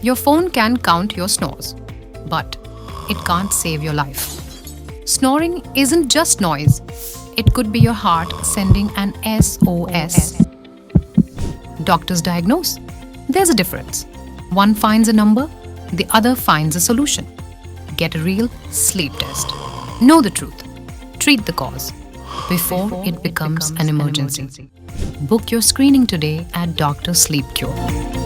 Your phone can count your snores, but it can't save your life. Snoring isn't just noise. It could be your heart sending an SOS. Doctors diagnose. There's a difference. One finds a number, the other finds a solution. Get a real sleep test. Know the truth. Treat the cause before it becomes an emergency. Book your screening today at Dr. Sleep Qure.